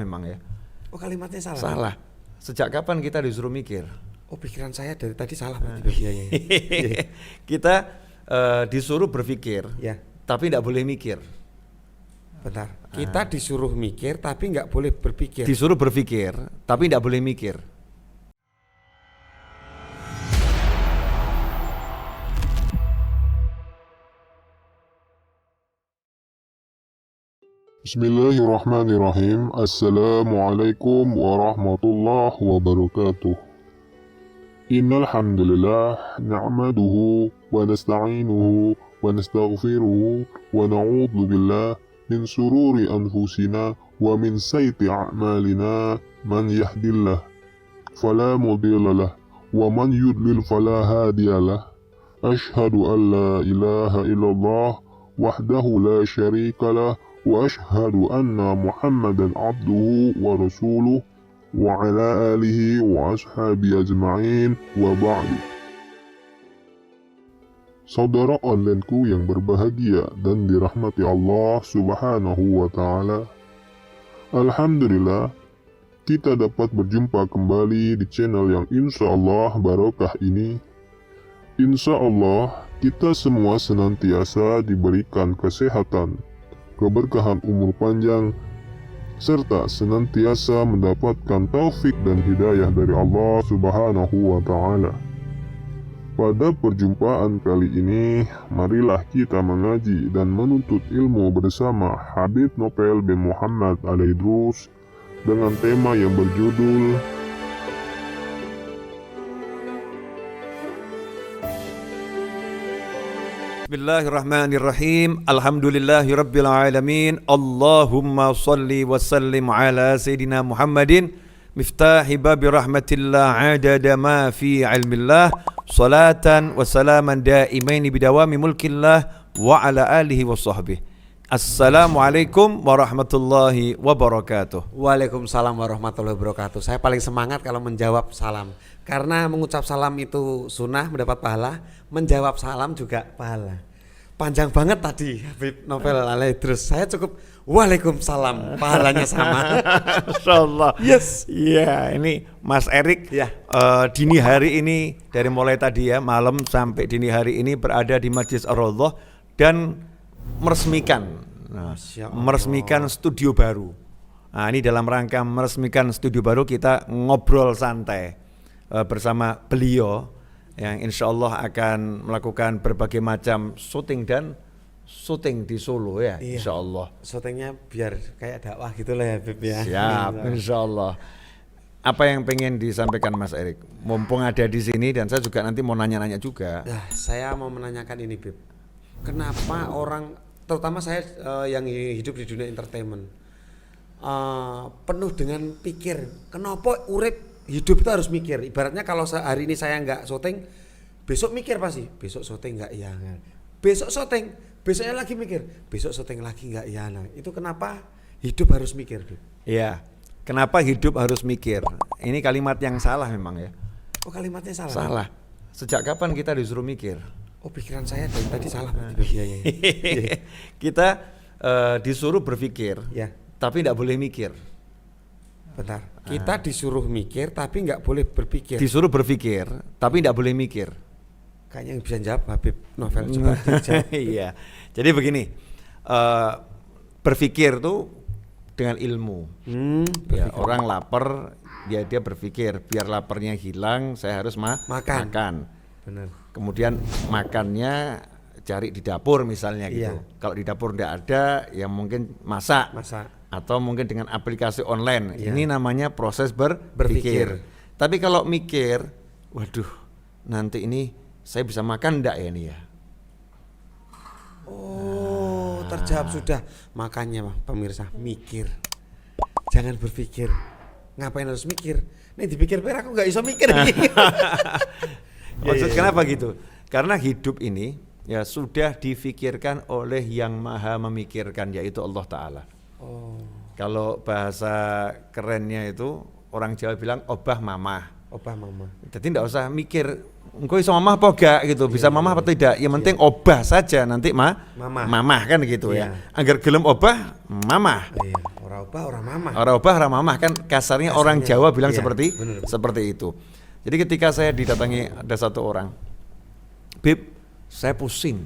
memang ya. Oh, kalimatnya salah. Salah. Sejak kapan kita disuruh mikir? Oh, pikiran saya dari tadi salah berarti. Iya. Kita disuruh berpikir, Ya. tapi tidak boleh mikir. Bentar. Kita disuruh mikir tapi nggak boleh berpikir. Disuruh berpikir, tapi tidak boleh mikir. Bismillahirrahmanirrahim. Assalamualaikum warahmatullahi wabarakatuh. Innal hamdalillah na'maduhu wa nasta'inuhu wa nastaghfiruhu wa na'udzu billah min sururi anfusina wa min sayyiati a'malina. Man yahdihillahu fala mudilla lahu wa man yudlil fala hadiya lahu. Ashhadu an la ilaha illallah wahdahu la syarika lahu wa ashhadu anna Muhammadan abduhu wa rasuluh wa ala alihi wa ashabi ajma'in wa ba'du. Saudara onlineku yang berbahagia dan dirahmati Allah subhanahu wa ta'ala, alhamdulillah kita dapat berjumpa kembali di channel yang insya Allah barokah ini. Insya Allah kita semua senantiasa diberikan kesehatan, keberkahan umur panjang, serta senantiasa mendapatkan taufik dan hidayah dari Allah subhanahu wa ta'ala. Pada perjumpaan kali ini, marilah kita mengaji dan menuntut ilmu bersama Habib Nopel bin Muhammad Al-Idrus dengan tema yang berjudul Bismillahirrahmanirrahim. Alhamdulillahirabbil alamin. Allahumma shalli wa sallim ala sayidina Muhammadin miftahi babi rahmatillah adada ma fi ilmillah salatan wa salaman daimaini bidawami mulkillah wa ala alihi wa sahbihi. Assalamualaikum warahmatullahi wabarakatuh. Waalaikumsalam warahmatullahi wabarakatuh. Saya paling semangat kalau menjawab salam, karena mengucap salam itu sunnah mendapat pahala, menjawab salam juga pahala. Panjang banget tadi Habib Nopel Al-Idrus. Saya cukup waalaikumsalam, pahalanya sama. Insyaallah. Yes. Iya, ini Mas Erik Ya. Dini hari ini dari mulai tadi ya malam sampai dini hari ini berada di Masjid Ar-Raudhah dan meresmikan studio baru. Nah, ini dalam rangka meresmikan studio baru kita ngobrol santai bersama beliau yang insya Allah akan melakukan berbagai macam syuting di Solo ya. Iya. Insya Allah. Syutingnya biar kayak dakwah gitu lah ya Habib ya. Siap, insya Allah. Apa yang pengen disampaikan Mas Erik? Mumpung ada di sini dan saya juga nanti mau nanya-nanya juga. Nah, saya mau menanyakan ini Bib. Kenapa orang, terutama saya yang hidup di dunia entertainment, penuh dengan pikir, kenapa urip hidup itu harus mikir. Ibaratnya kalau hari ini saya nggak syuting, besok mikir pasti, besok syuting nggak ya, besok syuting, besoknya lagi mikir, besok syuting lagi nggak ya. Nah, itu kenapa hidup harus mikir, Bib? Iya, kenapa hidup harus mikir? Ini kalimat yang salah memang ya. Oh, kalimatnya salah. Salah. Sejak kapan kita disuruh mikir? Oh, pikiran saya dari tadi salah berarti. Iya. Kita disuruh berpikir, Ya. tapi tidak boleh mikir. Bentar. Kita disuruh mikir tapi nggak boleh berpikir. Disuruh berpikir, tapi tidak boleh mikir. Kayaknya yang bisa jawab Habib Nopel, coba dijawab. Iya. Jadi begini, berpikir tuh dengan ilmu. Ya, orang lapar, dia berpikir biar laparnya hilang, saya harus makan. Benar. Kemudian makannya cari di dapur misalnya gitu. Iya. Kalau di dapur tidak ada, ya mungkin masak. Atau mungkin dengan aplikasi online. Iya. Ini namanya proses berpikir. Berpikir. Tapi kalau mikir, waduh, nanti ini saya bisa makan enggak ya ini ya? Oh, terjawab sudah. Makanya pemirsa, mikir. Jangan berpikir. Ngapain harus mikir? Nih dipikir aku nggak bisa mikir. Maksud kenapa gitu? Karena hidup ini ya sudah difikirkan oleh yang maha memikirkan, yaitu Allah Ta'ala. Oh. Kalau bahasa kerennya itu orang Jawa bilang obah mamah. Obah mama. Jadi tidak usah mikir engko iso mamah apa gak gitu, bisa mamah apa tidak. Yang penting obah saja nanti mamah kan gitu ya. Agar gelem obah mamah. Iya, ora obah ora mamah. Ora obah ora mamah kan kasarnya orang Jawa bilang iya, seperti itu. Jadi ketika saya didatangi ada satu orang, Bib, saya pusing.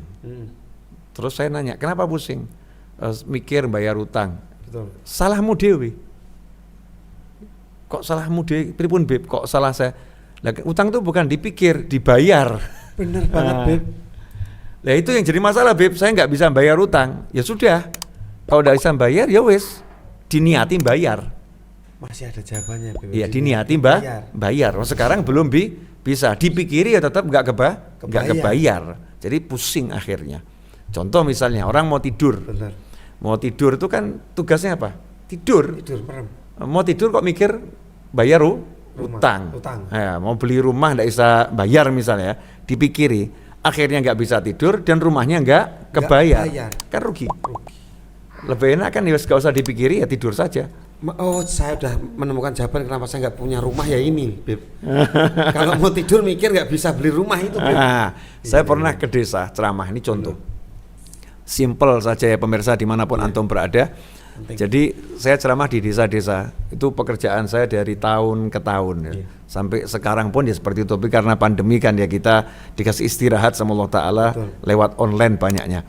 Terus saya nanya, kenapa pusing? Mikir bayar utang. Betul. Salahmu dewi. Kok salahmu dewi? Pripun Bib? Kok salah saya? Lah, utang itu bukan dipikir, dibayar. Bener banget Bib. Nah itu yang jadi masalah Bib. Saya nggak bisa bayar utang. Ya sudah. Kalau nggak bisa bayar, ya wes. Diniati bayar. Masih ada jawabannya Bib. Iya diniati bayar. Oh, sekarang belum bisa. Dipikiri ya tetap nggak kebayar. Jadi pusing akhirnya. Contoh misalnya orang mau tidur. Benar. Mau tidur itu kan tugasnya apa? Tidur. Merem. Mau tidur kok mikir bayar utang. Ya, mau beli rumah nggak bisa bayar misalnya, dipikiri. Akhirnya nggak bisa tidur dan rumahnya nggak kebayar. Kan rugi. Lebih enak kan ya nggak usah dipikiri ya tidur saja. Oh, saya udah menemukan jawaban kenapa saya nggak punya rumah ya ini, Beb. Kalau mau tidur mikir nggak bisa beli rumah itu, Beb. Saya pernah ke desa ceramah, ini contoh. Simple saja ya pemirsa dimanapun antum berada. Jadi saya ceramah di desa-desa, itu pekerjaan saya dari tahun ke tahun ya. Sampai sekarang pun ya seperti itu, tapi karena pandemi kan ya kita dikasih istirahat sama Allah Ta'ala lewat online banyaknya.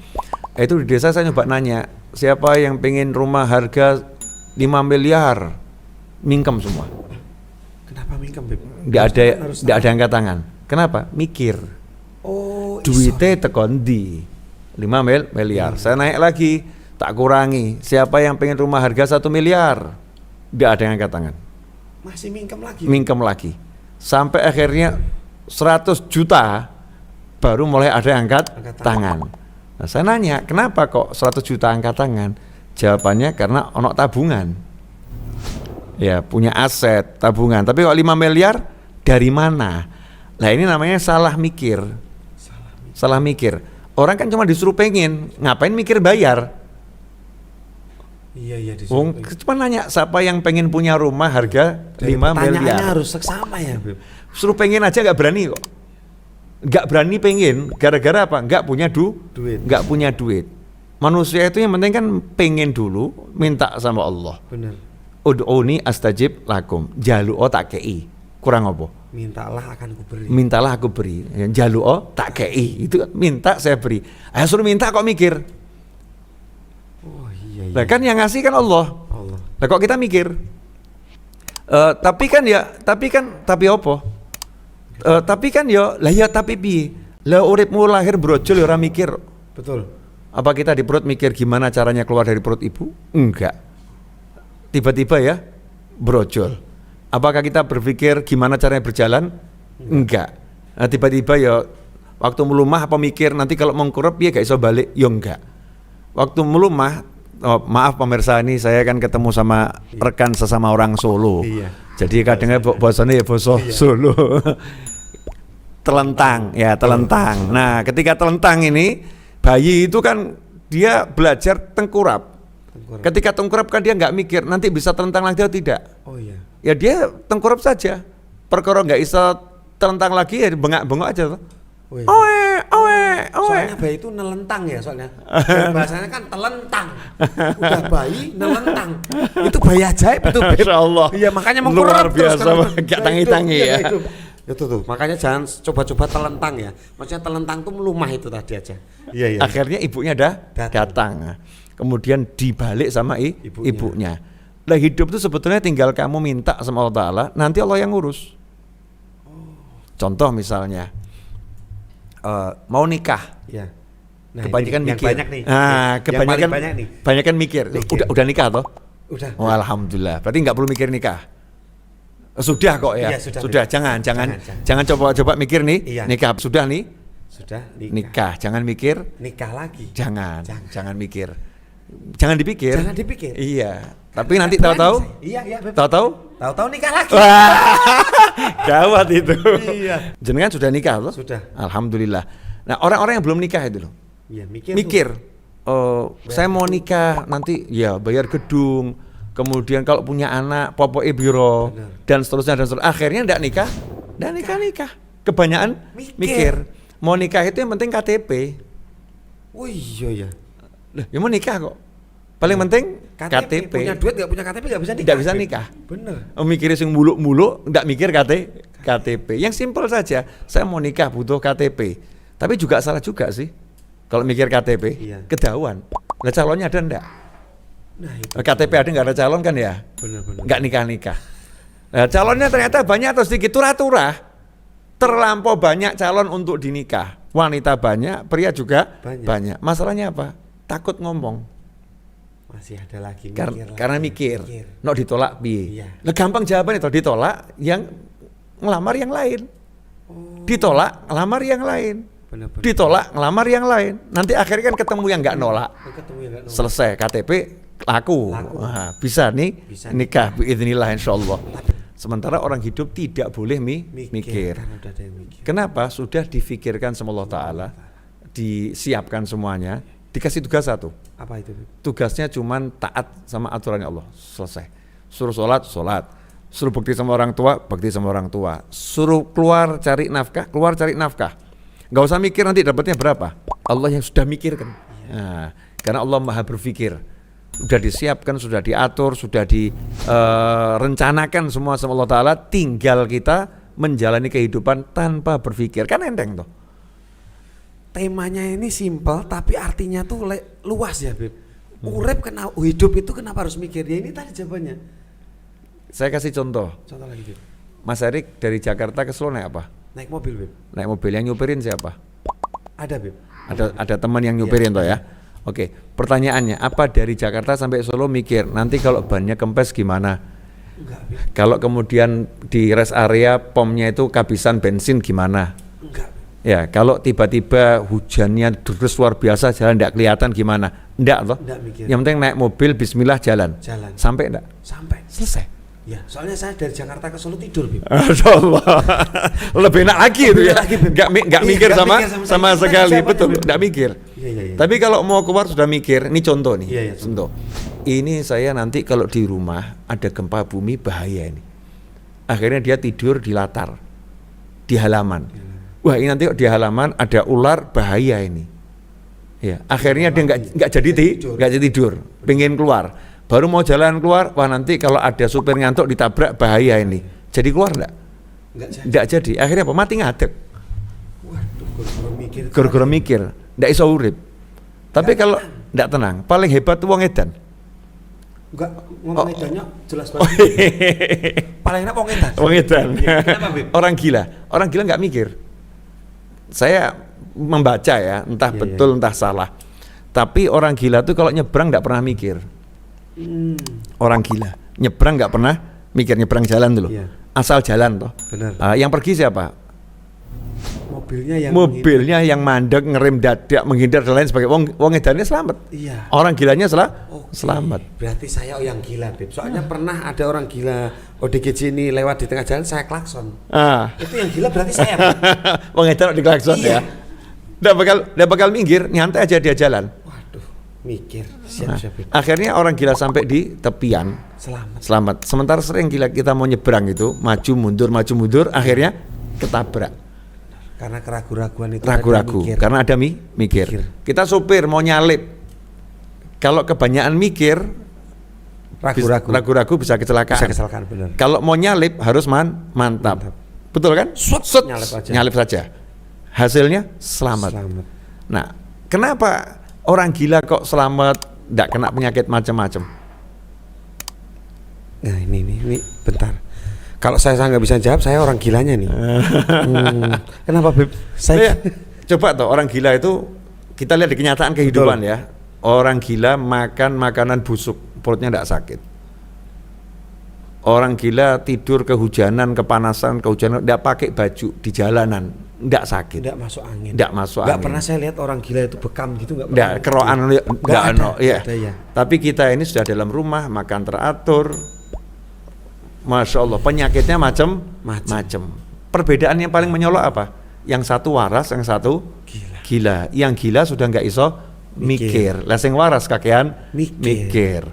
Itu di desa saya nyoba nanya, siapa yang pengen rumah harga 5 miliar, mingkem semua. Kenapa mingkem, Beb? Nggak ada angkat tangan. Kenapa? Mikir. Oh, duitnya tekon di 5 miliar. Saya naik lagi, tak kurangi. Siapa yang pengen rumah harga 1 miliar? Nggak ada yang angkat tangan. Masih Mingkem lagi. Sampai akhirnya 100 juta baru mulai ada yang angkat tangan. Nah, saya nanya, kenapa kok 100 juta angkat tangan? Jawabannya karena ono tabungan. Ya, punya aset, tabungan. Tapi kok 5 miliar dari mana? Nah, ini namanya salah mikir. Salah mikir. Orang kan cuma disuruh pengen, ngapain mikir bayar? Iya disuruh. Cuma nanya siapa yang pengen punya rumah harga 5 miliar. Pertanyaannya harus seksama ya, Beb. Suruh pengen aja nggak berani kok. Nggak berani pengen, gara-gara apa? Nggak punya duit. Nggak punya duit. Manusia itu yang penting kan pengen dulu, minta sama Allah. Benar. Ud'uni astajib lakum. Jalu'o tak kei. Kurang apa? Mintalah akan kuberi. Mintalah aku beri. Jalu'o tak kei. Itu minta saya beri. Ayo suruh minta kok mikir. Oh iya. Nah kan yang ngasih kan Allah. Nah kok kita mikir? Tapi apa? Tapi kan ya, lah ya tapi piye? Lah uripmu lahir brojol ya ora mikir. Betul. Apa kita di perut mikir gimana caranya keluar dari perut ibu? Enggak. Tiba-tiba ya brojol. Apakah kita berpikir gimana caranya berjalan? Enggak. Nah, tiba-tiba ya waktu melumah apa mikir nanti kalau mengkurep ya gak iso balik? Ya enggak. Waktu melumah, maaf pemirsa ini saya kan ketemu sama rekan sesama orang Solo. Iya. Jadi kadangnya bahasanya ya bahasa Solo. Telentang. Nah, ketika telentang ini bayi itu kan dia belajar tengkurap. Ketika tengkurap kan dia nggak mikir nanti bisa telentang lagi atau tidak. Oh iya. Ya dia tengkurap saja. Perkara nggak bisa telentang lagi ya bengak-bengok aja tuh. Owe. Soalnya bayi itu nelentang ya soalnya. Bahasanya kan telentang. Udah bayi nelentang. Itu bayi ajaib itu. Masya Allah. Iya makanya mau luar biasa gak tangi-tangi ya. Itu tuh. Makanya jangan coba-coba telentang ya. Maksudnya telentang tuh melumah itu tadi aja. Iya. Akhirnya ibunya datang. Kemudian dibalik sama ibunya. Nah hidup itu sebetulnya tinggal kamu minta sama Allah Ta'ala, nanti Allah yang ngurus. Contoh misalnya mau nikah, ya. Nah, kebanyakan mikir. Banyak nih. Kebanyakan mikir. Udah nikah toh? Udah. Oh, alhamdulillah. Berarti nggak perlu mikir nikah. Sudah kok ya. Sudah. Jangan coba mikir nih. Iya. Nikah sudah nih. Sudah nikah. Jangan mikir. Nikah lagi. Jangan mikir. Jangan dipikir. Iya. Tapi nanti tahu-tahu. Iya. Tahu-tahu nikah lagi. Gawat itu. Iya. Jenengan sudah nikah loh? Sudah. Alhamdulillah. Nah, orang-orang yang belum nikah itu loh. Iya, mikir. Saya mau nikah nanti ya bayar gedung. Kemudian kalau punya anak, popoke biro dan seterusnya. Akhirnya enggak nikah. Dan nikah. Kebanyakan mikir. Mau nikah itu yang penting KTP. Oh iya ya. Loh, ya mau nikah kok. Paling penting KTP. Punya duit nggak punya KTP nggak bisa nikah. Tidak bisa nikah. Bener. Mikirnya sing muluk-muluk, nggak mikir KTP. Yang simpel saja. Saya mau nikah butuh KTP. Tapi juga salah juga sih. Kalau mikir KTP, ketahuan. Nah calonnya ada enggak? Nah, itu KTP ada nggak ada calon kan ya? Bener. Nggak nikah. Nah, calonnya ternyata banyak atau sedikit turah-turah. Terlampau banyak calon untuk dinikah. Wanita banyak, pria juga banyak. Masalahnya apa? Takut ngomong. Masih ada lagi Karena mikir. Nok ditolak piye? Iya. Nah, gampang jawaban itu ditolak yang ngelamar yang lain. Ditolak ngelamar yang lain. Bener. Ditolak ngelamar yang lain. Nanti akhirnya kan ketemu yang nggak nolak. Selesai KTP laku. Nah, bisa nih nikah biidznillah insyaallah. Sementara orang hidup tidak boleh mikir. Kenapa? Sudah difikirkan sama Allah Ta'ala, disiapkan semuanya, dikasih tugas satu. Apa itu? Tugasnya cuman taat sama aturannya Allah. Selesai. Suruh sholat. Suruh bakti sama orang tua, bakti sama orang tua. Suruh keluar cari nafkah. Gak usah mikir nanti dapatnya berapa. Allah yang sudah mikirkan. Nah, karena Allah maha berpikir. Sudah disiapkan, sudah diatur, sudah direncanakan semua sama Allah Ta'ala. Tinggal kita menjalani kehidupan tanpa berpikir. Kan enteng tuh. Temanya ini simpel tapi artinya tuh luas ya Beb. Hidup itu kenapa harus mikir? Ya ini tadi jawabannya. Saya kasih contoh. Contoh lagi Beb. Mas Erik dari Jakarta ke Solo naik apa? Naik mobil Beb. Naik mobil, yang nyupirin siapa? Ada Beb. Ada teman yang nyupirin toh ya. Oke, pertanyaannya apa dari Jakarta sampai Solo mikir nanti kalau bannya kempes gimana? Enggak Beb. Kalau kemudian di rest area pomnya itu kehabisan bensin gimana? Enggak Beb. Ya, kalau tiba-tiba hujannya terus luar biasa jalan tidak kelihatan gimana? Enggak toh? Enggak mikir. Yang penting naik mobil bismillah jalan. Sampai enggak? Sampai. Selesai. Ya, soalnya saya dari Jakarta ke Solo tidur, Bib. Masyaallah. Lebih enak lagi itu ya. Enggak mikir sama sekali, betul, enggak mikir. Iya. Tapi kalau mau keluar sudah mikir. Ini contoh nih. Iya. Contoh. Ini saya nanti kalau di rumah ada gempa bumi bahaya ini. Akhirnya dia tidur di latar. Di halaman. Wah, ini nanti di halaman ada ular bahaya ini. Ya, akhirnya dia enggak jadi tidur, pengen keluar. Baru mau jalan keluar, wah nanti kalau ada supir ngantuk ditabrak bahaya ini. Jadi keluar enggak? Enggak jadi. Akhirnya apa? Mati ngadeg. Waduh, gara-gara mikir. Enggak iso urip. Tapi kalau enggak tenang, paling hebat tuh wong edan. Enggak, ngomong edannya jelas banget. Paling enak wong edan. Wong edan. Kenapa, Bib? Orang gila enggak mikir. Saya membaca ya, entah betul entah salah. Tapi orang gila tuh kalau nyebrang enggak pernah mikir. Orang gila nyebrang nggak pernah mikir, nyebrang jalan dulu, asal jalan toh. Benar. Yang pergi siapa? Mobilnya yang mandek, ngerem dadak, menghindar dan lain sebagainya. Wong edannya selamat. Iya. Orang gilanya selamat. Berarti saya yang gila, Bib. Soalnya pernah ada orang gila ODGJ ini lewat di tengah jalan, saya klakson. Itu yang gila berarti saya. Wong edan di klakson ya. Nggak bakal minggir, nyantai aja dia jalan. Mikir, siap-siap. Akhirnya orang gila sampai di tepian, selamat. Sementara sering gila kita mau nyebrang itu, maju mundur, akhirnya ketabrak. Karena keraguan itu. Ragu-ragu, karena ada mikir. Kita supir mau nyalip, kalau kebanyakan mikir, ragu-ragu bisa kecelakaan. Benar. Kalau mau nyalip harus mantap. Betul kan? Nyalip saja. Hasilnya selamat. Nah, kenapa orang gila kok selamat, tidak kena penyakit macam-macam? Nah ini bentar. Kalau saya nggak bisa jawab, saya orang gilanya nih. Kenapa Bib? Saya coba toh orang gila itu kita lihat di kenyataan kehidupan. Betul. Ya. Orang gila makan makanan busuk, perutnya tidak sakit. Orang gila tidur kehujanan, kepanasan, tidak pakai baju di jalanan, tidak sakit. Tidak masuk angin. Nggak pernah saya lihat orang gila itu bekam gitu, nggak pernah. Keroan nggak ada. Ya. Tapi kita ini sudah dalam rumah, makan teratur. Masya Allah, penyakitnya macam-macam. Perbedaan yang paling menyolok apa? Yang satu waras, yang satu gila. Yang gila sudah nggak iso mikir. Sing waras kakean mikir.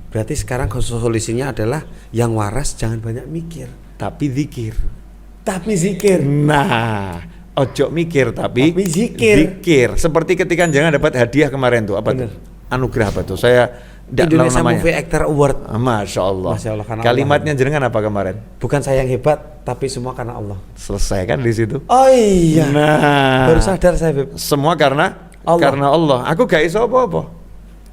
Berarti sekarang solusinya adalah yang waras jangan banyak mikir, tapi zikir. Tapi zikir. Nah, ojo mikir tapi zikir. zikir. Seperti ketika jangan dapat hadiah kemarin tuh apa Bener. tuh? Anugerah apa tuh? Saya tidak tahu Indonesia namanya. Movie Actor Award. Masya Allah. Masya Allah, karena Kalimatnya jenengan apa kemarin? Bukan saya yang hebat, tapi semua karena Allah. Selesai kan di situ. Oh iya. Nah, Baru sadar saya, Beb. semua karena Allah. karena Allah. Aku gak iso apa-apa.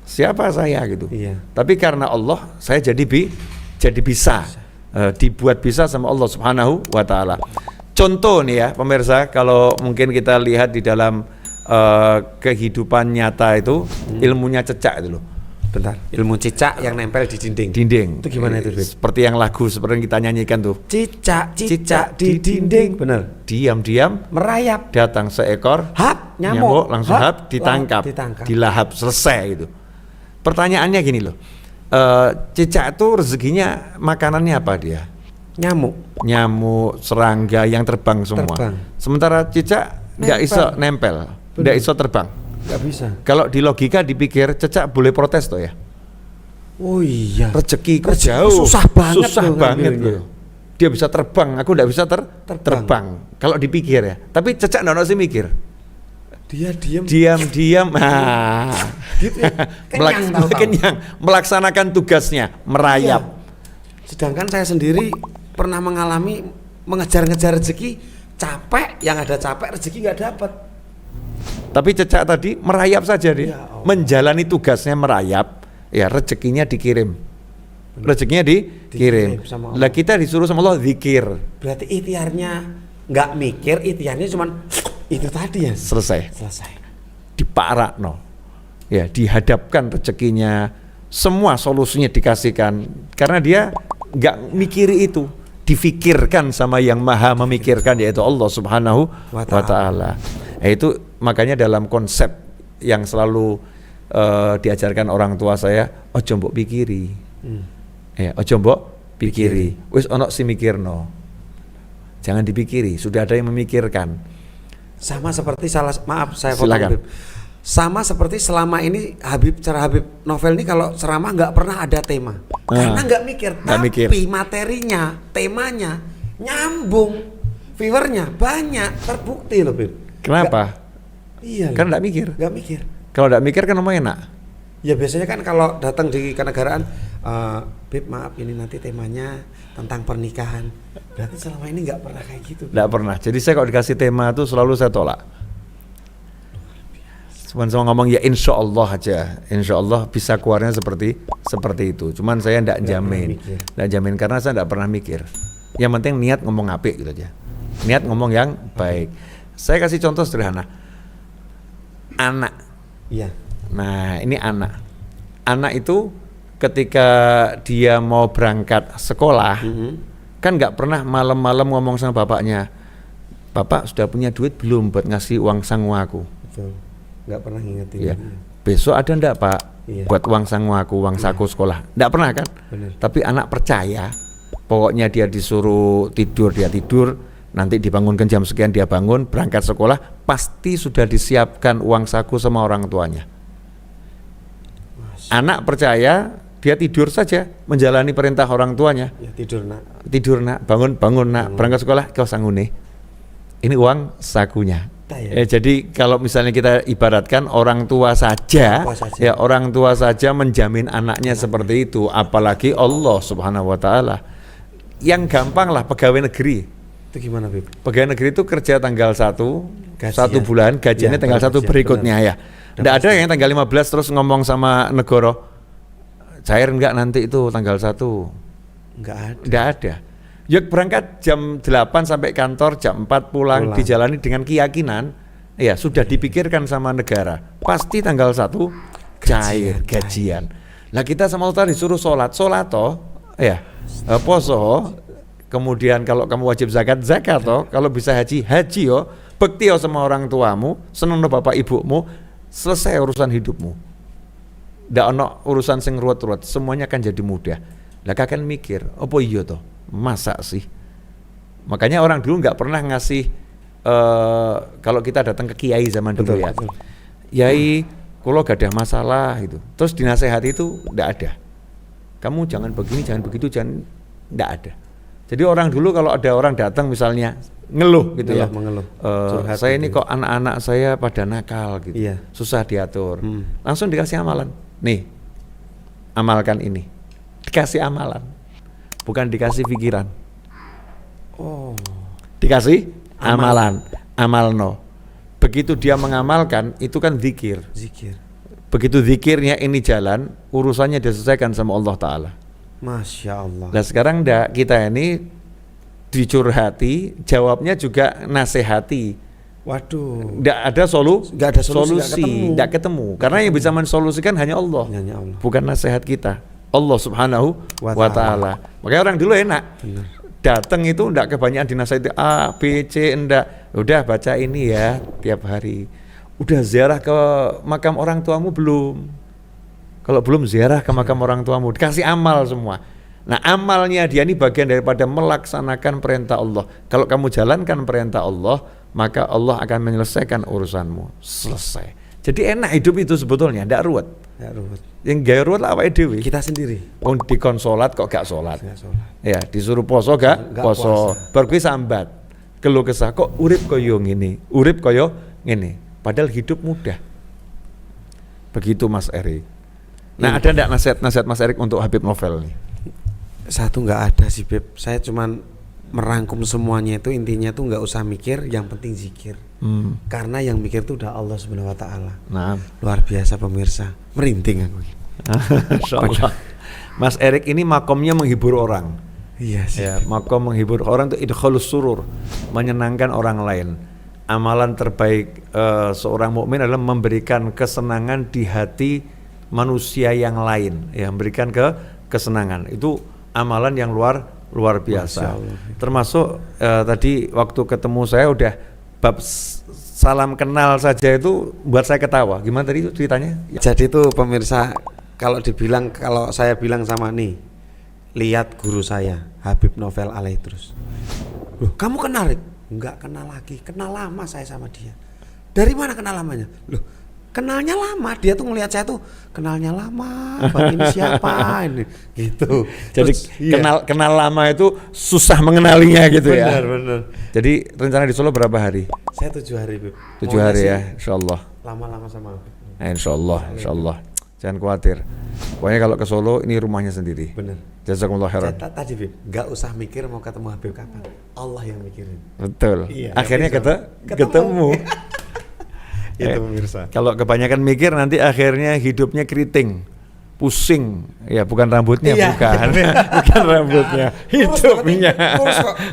Siapa saya gitu. Iya. Tapi karena Allah saya jadi bisa. Dibuat bisa sama Allah Subhanahu wa taala. Contoh nih ya pemirsa, kalau mungkin kita lihat di dalam kehidupan nyata itu ilmunya cecak itu loh. Bentar. Ilmu cicak yang nempel di dinding. Dinding. Itu gimana itu, Beb? Seperti yang lagu seperti yang kita nyanyikan tuh. Cicak di dinding. Bener. Diam-diam Merayap. datang seekor Hap, nyamuk langsung hap ditangkap, ditangkap. dilahap, selesai gitu. Pertanyaannya gini loh, cicak itu rezekinya makanannya apa dia? Nyamuk, serangga yang terbang semua. Terbang. Sementara cicak nggak Nempel. iso nempel, nggak iso terbang. Gak bisa. Kalau di logika dipikir cicak boleh protes tuh ya. Oh iya. Rezekiku Rezekiku jauh, susah banget susah loh banget ngambilnya. loh. Dia bisa terbang, aku nggak bisa terbang. Kalau dipikir ya, tapi cicak nggak sih mikir. Dia diem. Diam-diam, Gitu ya. Kenyang, tahu-tahu. kenyang, melaksanakan tugasnya, merayap. Iya. Sedangkan saya sendiri pernah mengalami mengejar-ngejar rezeki, capek, yang ada capek rezeki nggak dapat. Tapi cecak tadi merayap saja dia, Ya Allah. menjalani tugasnya merayap, ya rezekinya dikirim, rezekinya dikirim. sama Allah. Lah kita disuruh sama Allah zikir, Berarti ikhtiarnya nggak mikir, ikhtiarnya cuman itu tadi ya. selesai, Selesai. diparakno, ya dihadapkan rezekinya, semua solusinya dikasihkan, karena dia nggak mikiri itu, difikirkan sama yang maha memikirkan yaitu Allah Subhanahu wa Ta'ala. Itu makanya dalam konsep yang selalu diajarkan orang tua saya, ojo mbok pikiri, ya ojo mbok pikiri, wis ono si mikirno, jangan dipikiri, sudah ada yang memikirkan. Sama seperti maaf saya Silakan. potong, Habib. Sama seperti selama ini cara Habib Novel ini kalau ceramah nggak pernah ada tema, karena nggak mikir. Nggak tapi mikir. materinya, temanya nyambung, viewernya banyak, terbukti loh, Bib. Kenapa? Iya. Kan nggak mikir. Nggak mikir. Kalau nggak mikir kan ngomong enak. Ya biasanya kan kalau datang di kenegaraan, Bib maaf ini nanti temanya tentang pernikahan. Berarti selama ini nggak pernah kayak gitu. Nggak pernah. Jadi saya kalau dikasih tema itu selalu saya tolak. Cuman sama ngomong ya insya Allah aja, insya Allah bisa keluarnya seperti itu. Cuman saya nggak jamin, mikir. nggak jamin karena saya nggak pernah mikir. Yang penting niat ngomong apik gitu aja. Niat ngomong yang baik. Saya kasih contoh sederhana. Anak. Iya. Nah ini anak. Anak itu ketika dia mau berangkat sekolah, kan nggak pernah malam-malam ngomong sama bapaknya, Bapak sudah punya duit belum buat ngasih uang sangu aku? Betul. Nggak pernah ngingetin. Ya. Besok ada ndak Pak Iya. buat uang sangu aku, uang saku sekolah? Nggak pernah kan? Benar. Tapi anak percaya, pokoknya dia disuruh tidur, dia tidur, nanti dibangunkan jam sekian dia bangun, berangkat sekolah, pasti sudah disiapkan uang saku sama orang tuanya. Anak percaya, dia tidur saja menjalani perintah orang tuanya. Ya tidur nak. Tidur nak, bangun nak, berangkat sekolah kau sangune. Ini uang sakunya. Jadi kalau misalnya kita ibaratkan orang tua saja, ya orang tua saja menjamin anaknya seperti itu, apalagi Allah Subhanahu wa Ta'ala. Yang gampang lah pegawai negeri. Itu gimana, Bib? Pegawai negeri itu kerja tanggal 1 Gajian. bulan, gajiannya Ya, tanggal 1 gajian, berikutnya benar. ya. Nggak ada yang tanggal 15 terus ngomong sama negara, cair enggak nanti itu tanggal 1. Nggak ada. Nggak ada. Yuk berangkat jam 8 sampai kantor, jam 4 pulang. Dijalani dengan keyakinan, ya sudah dipikirkan sama negara. Pasti tanggal 1 cair gajian. Nah kita sama Allah disuruh sholat toh, ya poso. Kemudian kalau kamu wajib zakat toh, kalau bisa haji yo, bekti yo sama orang tuamu, seneng no bapak ibumu, selesai urusan hidupmu. Nggak ono urusan sing ruwet-ruwet, semuanya akan jadi mudah. Lah kakek mikir, apa iya toh? Masa sih? Makanya orang dulu nggak pernah ngasih kalau kita datang ke kiai zaman dulu ya, Yai, kalau gak ada masalah itu, terus dinasehati itu nggak ada. Kamu jangan begini, jangan begitu, nggak ada. Jadi orang dulu kalau ada orang datang misalnya ngeluh gitu ya, mengeluh. "Eh, saya ini kok anak-anak saya pada nakal gitu, Iya. susah diatur." Langsung dikasih amalan. Nih, amalkan ini. Dikasih amalan, bukan dikasih pikiran. Oh, Dikasih amalan, amalno. Begitu dia mengamalkan, itu kan zikir. zikir. Begitu zikirnya ini jalan, urusannya diselesaikan sama Allah Ta'ala. Masya Allah. Nah sekarang kita ini dicurhati, jawabnya juga nasihati. Waduh. Nggak ada Nggak ada solusi, nggak ketemu. Karena yang bisa mensolusikan hanya Allah, Hanya Allah. bukan nasihat kita. Allah Subhanahu wa Ta'ala. Makanya orang dulu enak. Benar. Datang itu enggak kebanyakan dinasihati A, B, C, enggak. Udah baca ini ya tiap hari. Udah ziarah ke makam orang tuamu belum? Kalau belum ziarah ke makam orang tuamu, dikasih amal semua. Nah amalnya dia ini bagian daripada melaksanakan perintah Allah. Kalau kamu jalankan perintah Allah, maka Allah akan menyelesaikan urusanmu. Selesai. Jadi enak hidup itu sebetulnya, enggak ruwet. Ya ruwet. Yang gak ruwet lah awake dhewe. Kita sendiri. Wong dikon salat kok gak salat. Nggak sholat. Ya, disuruh poso gak Nggak poso. Bar kuwi sambat. Keluh kesah kok urip kaya ngene. Urip kaya ngene. Padahal hidup mudah. Begitu Mas Erik. Nah, ada enggak nasihat Mas Erik untuk Habib Novel nih? Satu nggak ada sih Beb. Saya cuman merangkum semuanya itu intinya tuh nggak usah mikir, yang penting zikir. Karena yang mikir tuh udah Allah Subhanahu Wa Taala. Nah, Luar biasa pemirsa. Merinding aku. insyaallah. Mas Erik ini makomnya menghibur orang. Iya sih. Ya, makom menghibur orang itu idkhalus surur, menyenangkan orang lain. Amalan terbaik seorang mukmin adalah memberikan kesenangan di hati manusia yang lain, ya, memberikan kesenangan. Itu amalan yang luar biasa. Termasuk tadi waktu ketemu saya udah bab salam kenal saja itu buat saya ketawa. Gimana tadi itu ceritanya? Jadi tuh pemirsa, kalau saya bilang sama nih, lihat guru saya Habib Novel Alaidrus. Loh, kamu kenal Rik? Enggak kenal lagi, kenal lama saya sama dia. Dari mana kenal lamanya? Loh, kenalnya lama, dia tuh ngelihat saya tuh kenalnya lama, Bang ini siapa ini gitu. Jadi Terus, iya. kenal lama itu susah mengenalinya gitu ya. Benar. Jadi rencana di Solo berapa hari? Saya 7 hari Beb. 7 hari ya, insyaallah. Lama-lama sama Habib. Insyaallah. Jangan khawatir. Pokoknya kalau ke Solo ini rumahnya sendiri. Benar. Jazakumullah khairan. Tadi Beb, nggak usah mikir mau ketemu Habib kapan. Allah yang mikirin. Betul. Iya, Akhirnya ketemu. ketemu. Itu pemirsa. Kalau kebanyakan mikir nanti akhirnya hidupnya keriting, pusing, ya bukan rambutnya, Iya. bukan rambutnya, hidupnya.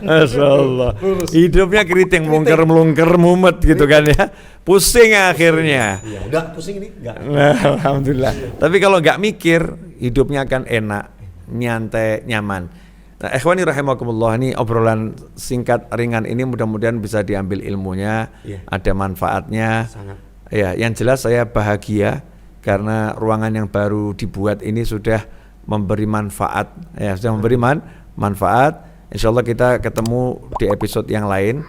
Masya Allah, hidupnya keriting, melungker mumet gitu kan ya, pusing akhirnya. Iya, udah pusing ini? Enggak. Nah, alhamdulillah. Tapi kalau nggak mikir, hidupnya akan enak, nyantai, nyaman. Nah, ikhwani rahimakumullah, ini obrolan singkat ringan ini mudah-mudahan bisa diambil ilmunya, Iya. ada manfaatnya. Sangat. Ya, yang jelas saya bahagia karena ruangan yang baru dibuat ini sudah memberi manfaat, ya, sudah memberi manfaat. Insyaallah kita ketemu di episode yang lain.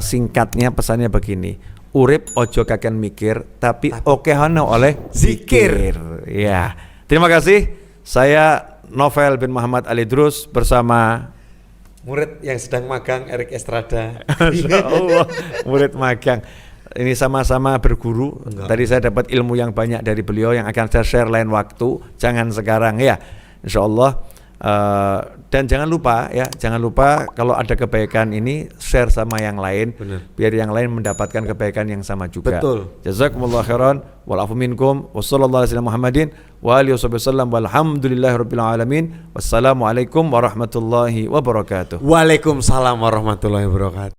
Singkatnya pesannya begini: urip ojo kaken mikir, tapi okehana oleh zikir. Ya, terima kasih. Saya Novel bin Muhammad Alaidrus bersama Murid yang sedang magang Erik Estrada. Masya Allah, murid magang. Ini sama-sama berguru. Tadi saya dapat ilmu yang banyak dari beliau yang akan saya share lain waktu. Jangan sekarang ya, Insya Allah. Dan jangan lupa kalau ada kebaikan ini share sama yang lain. Benar. Biar yang lain mendapatkan kebaikan yang sama juga. Betul. Jazakumullah khairan wal afu minkum wa sallallahu alaihi Muhammadin wa alihi wasallam walhamdulillahirabbil alamin. Wassalamualaikum warahmatullahi wabarakatuh. Waalaikumsalam warahmatullahi wabarakatuh.